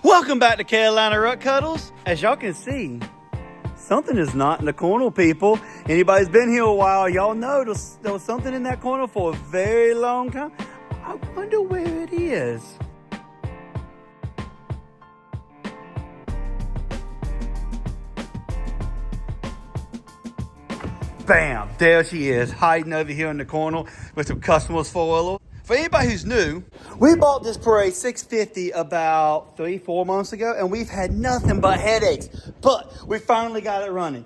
Welcome back to Carolina Rut Cuddles. As y'all can see, something is not in the corner, people. Anybody's been here a while, y'all know there was something in that corner for a very long time. I wonder where it is. Bam, there she is, hiding over here in the corner with some customers foil. For anybody who's new, we bought this Parade 650 about 3-4 months ago, and we've had nothing but headaches, but we finally got it running.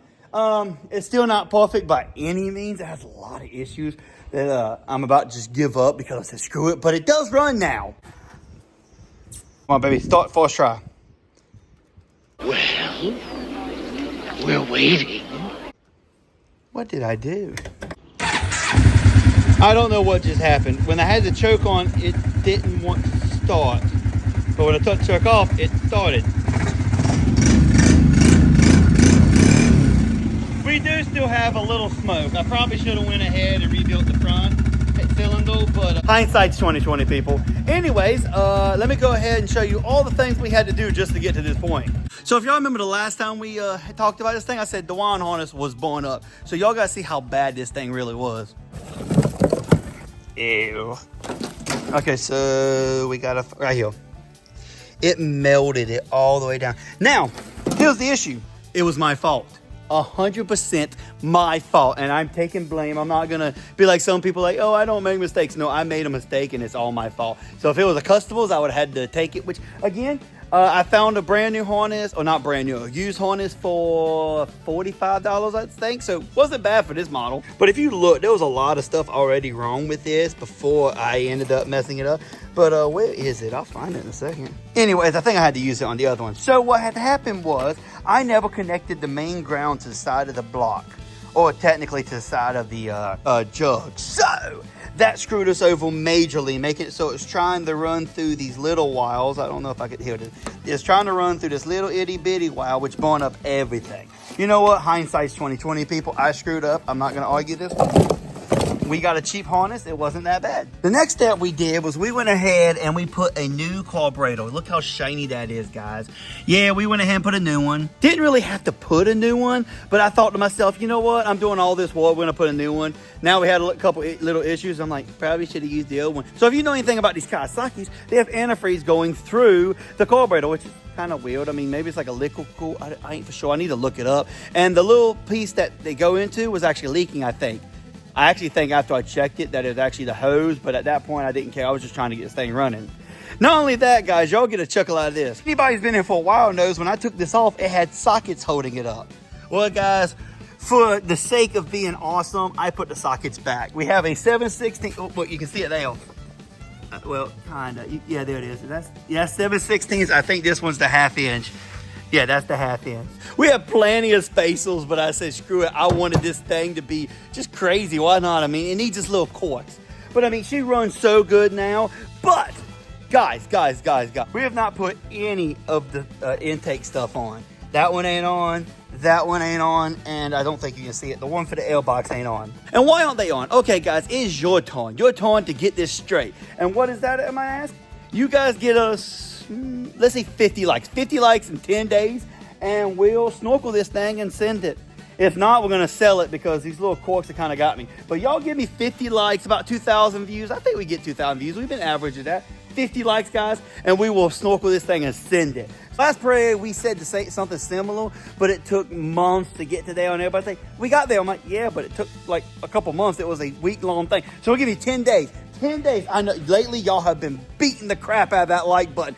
It's still not perfect by any means. It has a lot of issues that I'm about to just give up because I said screw it, but it does run now. Come on, baby, start first try. Well, we're waiting. What did I do? I don't know what just happened. When I had the choke on, it didn't want to start. But when I took the choke off, it started. We do still have a little smoke. I probably should have went ahead and rebuilt the front cylinder, but hindsight's 20/20, people. Anyways, let me go ahead and show you all the things we had to do just to get to this point. So if y'all remember the last time we talked about this thing, I said the wine harness was blown up. So y'all gotta see how bad this thing really was. Ew. Okay, so we got right here. It melted it all the way down. Now, here's the issue. It was my fault. 100% my fault, and I'm taking blame. I'm not gonna be like some people like, oh, I don't make mistakes. No, I made a mistake and it's all my fault. So if it was a customer's, I would have had to take it, which again, I found a brand new harness, or not brand new, a used harness for $45, I think. So it wasn't bad for this model. But if you look, there was a lot of stuff already wrong with this before I ended up messing it up. But where is it? I'll find it in a second. Anyways, I think I had to use it on the other one. So what had happened was I never connected the main ground to the side of the block, or technically to the side of the jug. So that screwed us over majorly, making it so it's trying to run through these little wires. I don't know if I could hear it. It's trying to run through this little itty bitty wire, which burned up everything. You know what? Hindsight's 20/20, people. I screwed up. I'm not going to argue this. We got a cheap harness. It wasn't that bad. The next step we did was we went ahead and we put a new carburetor. Look how shiny that is, guys. Yeah, we went ahead and put a new one. Didn't really have to put a new one, but I thought to myself, you know what? I'm doing all this work. We're going to put a new one. Now we had a couple little issues. I'm like, probably should have used the old one. So if you know anything about these Kawasaki's, they have antifreeze going through the carburetor, which is kind of weird. I mean, maybe it's like a liquid cool. I ain't for sure. I need to look it up. And the little piece that they go into was actually leaking, I think. I actually think after I checked it that it was actually the hose, but at that point I didn't care. I was just trying to get this thing running. Not only that, guys, y'all get a chuckle out of this. Anybody who's been here for a while knows when I took this off, it had sockets holding it up. Well, guys, for the sake of being awesome, I put the sockets back. We have a 7/16. Oh, well, you can see it there. Well, kinda. Yeah, there it is. That's 7/16. I think this one's the 1/2 inch. Yeah, that's the 1/2 inch. We have plenty of spacers, but I said, screw it. I wanted this thing to be just crazy. Why not? I mean, it needs this little quartz. But I mean, she runs so good now. But, guys, we have not put any of the intake stuff on. That one ain't on. That one ain't on. And I don't think you can see it. The one for the air box ain't on. And why aren't they on? Okay, guys, it's your turn. Your turn to get this straight. And what is that, am I asked? You guys get us, let's say 50 likes. 50 likes in 10 days, and we'll snorkel this thing and send it. If not, we're going to sell it because these little corks have kind of got me. But y'all give me 50 likes, about 2,000 views. I think we get 2,000 views. We've been averaging that. 50 likes, guys, and we will snorkel this thing and send it. Last parade, we said to say something similar, but it took months to get to there, and everybody say, we got there. I'm like, yeah, but it took like a couple months. It was a week-long thing. So we'll give you 10 days. 10 days. I know lately y'all have been beating the crap out of that like button,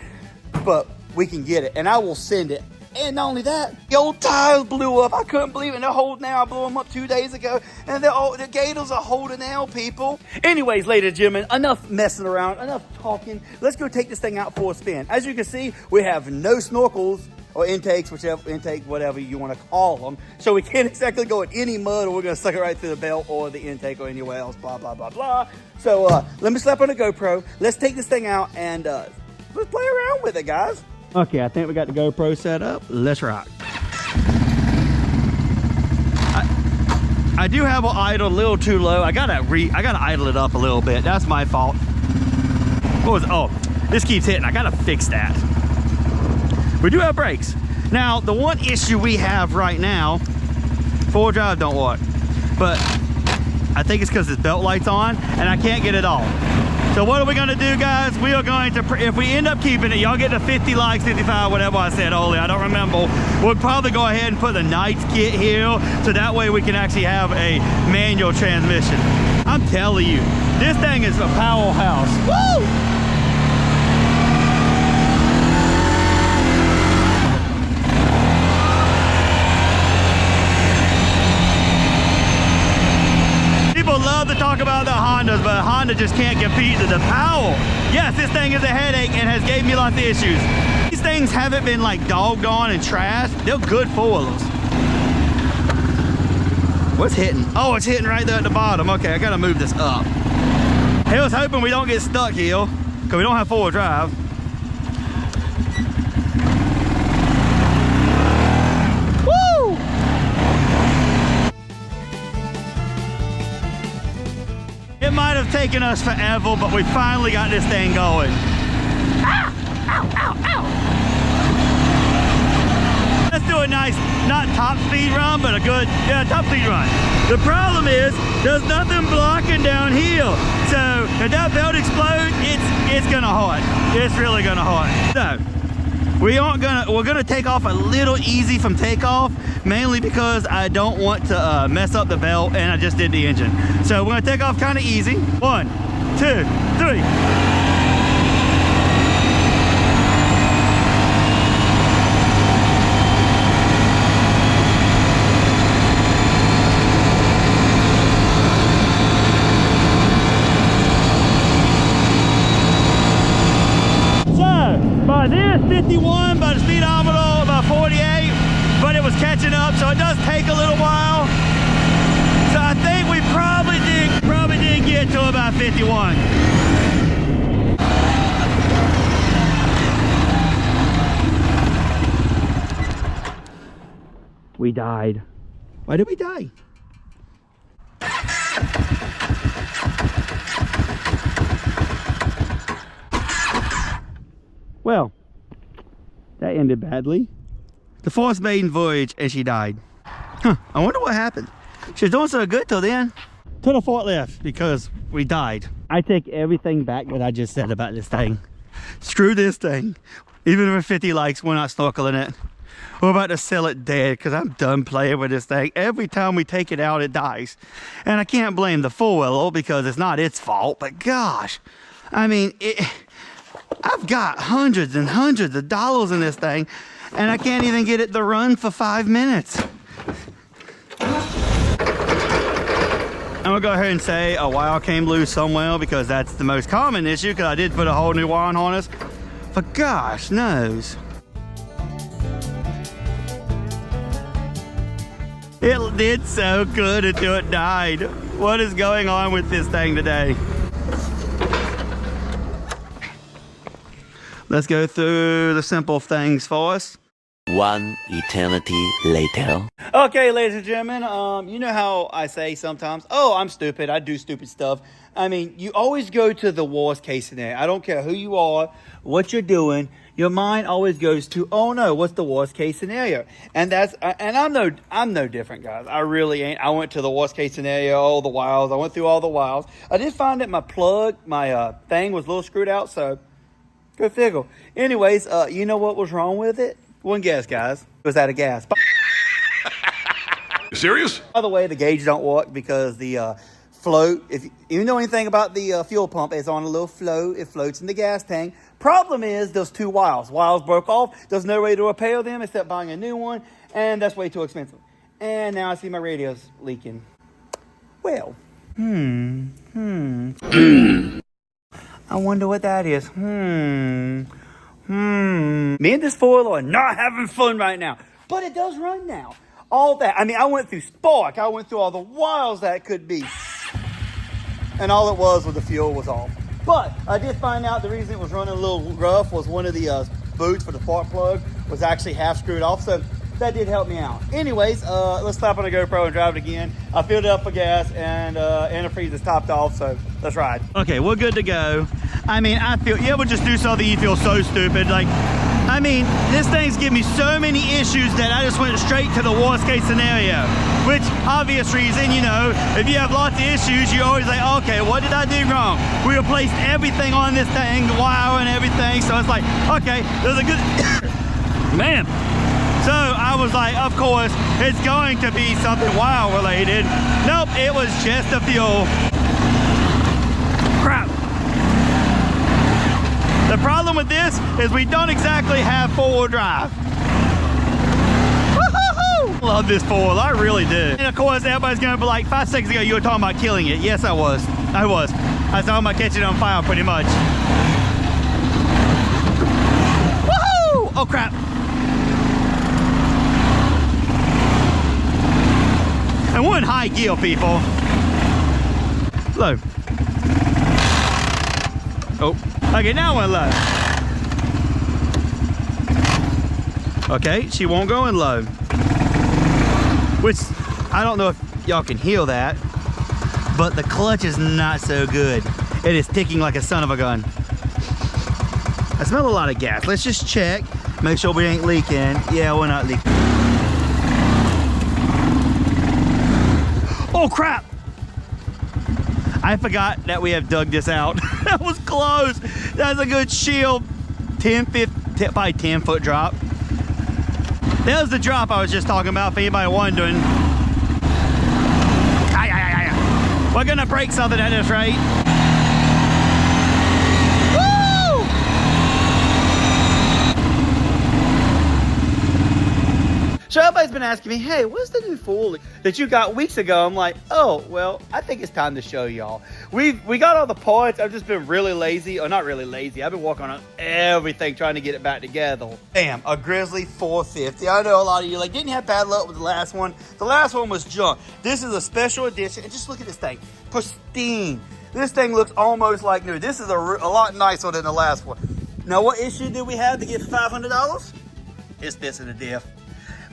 but we can get it, and I will send it. And not only that, the old tires blew up. I couldn't believe it. They're holding now. I blew them up 2 days ago, and the gators are holding now, people. Anyways, ladies and gentlemen, enough messing around, enough talking. Let's go take this thing out for a spin. As you can see, we have no snorkels or intakes, whatever you want to call them. So we can't exactly go in any mud, or we're going to suck it right through the belt or the intake or anywhere else, blah, blah, blah, blah. So let me slap on a GoPro. Let's take this thing out and let's play around with it, guys. Okay, I think we got the GoPro set up. Let's rock. I do have it idle a little too low. I gotta idle it up a little bit. That's my fault. What was it? Oh, this keeps hitting. I gotta fix that. We do have brakes. Now, the one issue we have right now, four-wheel drive don't work. But I think it's because this belt light's on and I can't get it off. So what are we gonna do, guys? We are going to, if we end up keeping it, y'all get the 50 likes, 55, whatever I said earlier, I don't remember. We'll probably go ahead and put the Knights kit here, so that way we can actually have a manual transmission. I'm telling you, this thing is a powerhouse. Woo! People love to talk about the Hondas, but Honda just can't compete to the power. Yes, this thing is a headache and has gave me lots of issues. These things haven't been like dogged on and trashed. They're good four-wheelers. What's hitting? Oh, it's hitting right there at the bottom. Okay, I gotta move this up. Hey, I was hoping we don't get stuck here, because we don't have four-wheel drive. It might have taken us forever, but we finally got this thing going. Ow! Ow! Ow! Ow! Let's do a nice, not top speed run, but a good, yeah, top speed run. The problem is, there's nothing blocking down here. So, if that belt explodes, it's gonna hurt. It's really gonna hurt. So, we're gonna take off a little easy from takeoff, mainly because I don't want to mess up the belt, and I just did the engine. So we're gonna take off kind of easy. 1, 2, 3. By this 51, by the speedometer about 48, but it was catching up, so it does take a little while. So I think we probably did get to about 51. We died. Why did we die? Well, that ended badly. The first maiden voyage and she died. Huh, I wonder what happened. She was doing so good till then. To the forklift because we died. I take everything back that I just said about this thing. Screw this thing. Even with 50 likes, we're not snorkeling it. We're about to sell it dead because I'm done playing with this thing. Every time we take it out, it dies. And I can't blame the four-wheeler because it's not its fault, but gosh, I mean, I've got hundreds and hundreds of dollars in this thing, and I can't even get it to run for 5 minutes. I'm gonna go ahead and say a wire came loose somewhere because that's the most common issue, because I did put a whole new wiring harness. For gosh knows. It did so good until it died. What is going on with this thing today? Let's go through the simple things for us. One eternity later. Okay, ladies and gentlemen, you know how I say sometimes, oh, I'm stupid, I do stupid stuff. I mean, you always go to the worst case scenario. I don't care who you are, what you're doing, your mind always goes to, oh no, what's the worst case scenario? And I'm no different, guys. I really ain't. I went to the worst case scenario, all the wiles. I went through all the wiles. I did find that my plug, my thing was a little screwed out, so go figure. Anyways, you know what was wrong with it? One guess, guys. It was out of gas. Serious? By the way, the gauge don't work because the float, if you know anything about the fuel pump, it's on a little float. It floats in the gas tank. Problem is, there's two wires. Wires broke off. There's no way to repair them except buying a new one, and that's way too expensive. And now I see my radio's leaking. Well, I wonder what that is. Me and this foil are not having fun right now, but it does run now. All that, I mean, I went through spark. I went through all the wiles that could be, and all it was the fuel was off. But I did find out the reason it was running a little rough was one of the boots for the spark plug was actually half screwed off, so that did help me out. Anyways, let's stop on the GoPro and drive it again. I filled it up for gas, and antifreeze is topped off, so let's ride. Okay, we're good to go. I mean, you ever just do something you feel so stupid? Like, I mean, this thing's giving me so many issues that I just went straight to the worst case scenario. Which, obvious reason, you know, if you have lots of issues, you're always like, okay, what did I do wrong? We replaced everything on this thing, the wire and everything, so it's like, okay, there's a good, man. So I was like, of course, it's going to be something wire related. Nope, it was just the fuel. Crap. The problem with this is we don't exactly have four-wheel drive. Woo-hoo-hoo! Love this four-wheel, I really do. And of course, everybody's gonna be like, 5 seconds ago, you were talking about killing it. Yes, I was. I was talking about catching it on fire, pretty much. Woohoo! Oh, crap. And we're in high gear, people. Low. Oh. Okay, now we're low. Okay, she won't go in low. Which, I don't know if y'all can hear that, but the clutch is not so good. It is ticking like a son of a gun. I smell a lot of gas. Let's just check, make sure we ain't leaking. Yeah, we're not leaking. Oh crap! I forgot that we have dug this out. That was close. That's a good shield. probably 10 foot drop. That was the drop I was just talking about, for anybody wondering. We're gonna break something at this rate. Woo! So everybody's been asking me, hey, what's the new fool that you got weeks ago? I'm like, oh, well, I think it's time to show y'all. We got all the parts. I've just been really lazy, or not really lazy. I've been working on everything, trying to get it back together. Bam, a Grizzly 450. I know a lot of you like, didn't have bad luck with the last one. The last one was junk. This is a special edition, and just look at this thing, pristine. This thing looks almost like new. This is a lot nicer than the last one. Now, what issue did we have to get $500? It's this in the diff.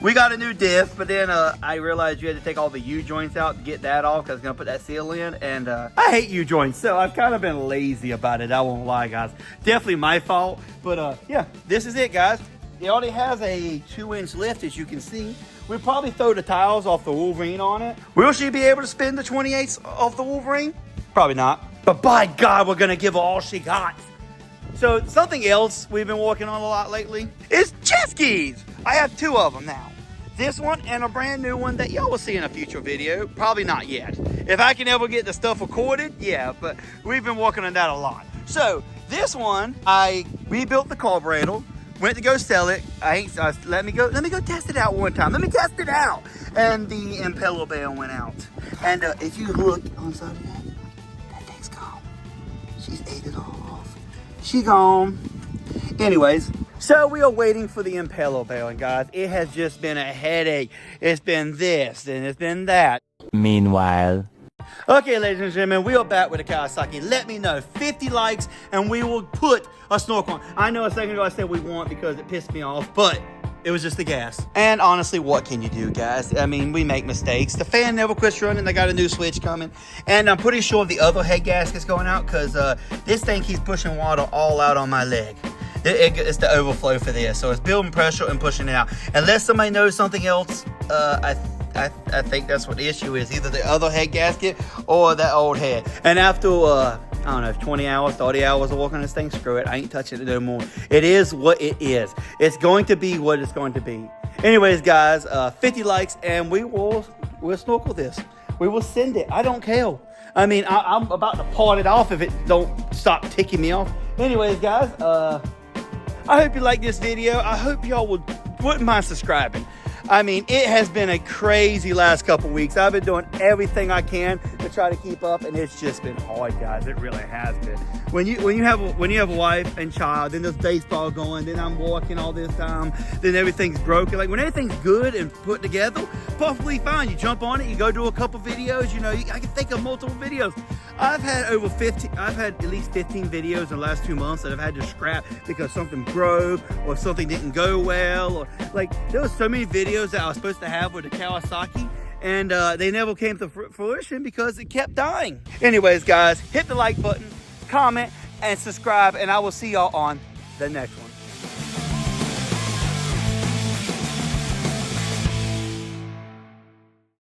We got a new diff, but then I realized you had to take all the U-joints out to get that off because I was going to put that seal in. And I hate U-joints, so I've kind of been lazy about it. I won't lie, guys. Definitely my fault. But yeah, this is it, guys. It already has a 2-inch lift, as you can see. We'll probably throw the tiles off the Wolverine on it. Will she be able to spin the 28s off the Wolverine? Probably not. But by God, we're going to give her all she got. So something else we've been working on a lot lately is jet skis. I have 2 of them now. This one and a brand new one that y'all will see in a future video. Probably not yet. If I can ever get the stuff recorded, yeah, but we've been working on that a lot. So this one, I rebuilt the carburetor, went to go sell it. Let me go test it out one time. Let me test it out. And the impeller bell went out. And if you look on the side of that thing's gone. She's ate it all off. She gone. Anyways, so we are waiting for the impeller bell, and guys, it has just been a headache. It's been this, and it's been that. Meanwhile. Okay, ladies and gentlemen, we are back with the Kawasaki. Let me know, 50 likes, and we will put a snorkel on. I know a second ago I said we won't because it pissed me off, but it was just the gas. And honestly, what can you do, guys? I mean, we make mistakes. The fan never quits running. They got a new switch coming. And I'm pretty sure the other head gasket's going out because this thing keeps pushing water all out on my leg. It's the overflow for this, so it's building pressure and pushing it out. Unless somebody knows something else, I think that's what the issue is. Either the other head gasket or that old head. And after, I don't know, 20 hours, 30 hours of working on this thing, screw it. I ain't touching it no more. It is what it is. It's going to be what it's going to be. Anyways, guys, 50 likes, and we'll snorkel this. We will send it. I don't care. I mean, I'm about to part it off if it don't stop ticking me off. Anyways, guys, I hope you like this video. I hope y'all wouldn't mind subscribing. I mean, it has been a crazy last couple weeks. I've been doing everything I can to try to keep up, and it's just been hard, guys. It really has been. When you have a wife and child, then there's baseball going, then I'm working all this time, then everything's broken. Like when everything's good and put together, perfectly fine. You jump on it, you go do a couple videos. You know, I can think of multiple videos. I've had at least 15 videos in the last 2 months that I've had to scrap because something broke or something didn't go well, or like there was so many videos that I was supposed to have with the Kawasaki, and they never came to fruition because it kept dying. Anyways, guys, hit the like button, comment, and subscribe, and I will see y'all on the next one.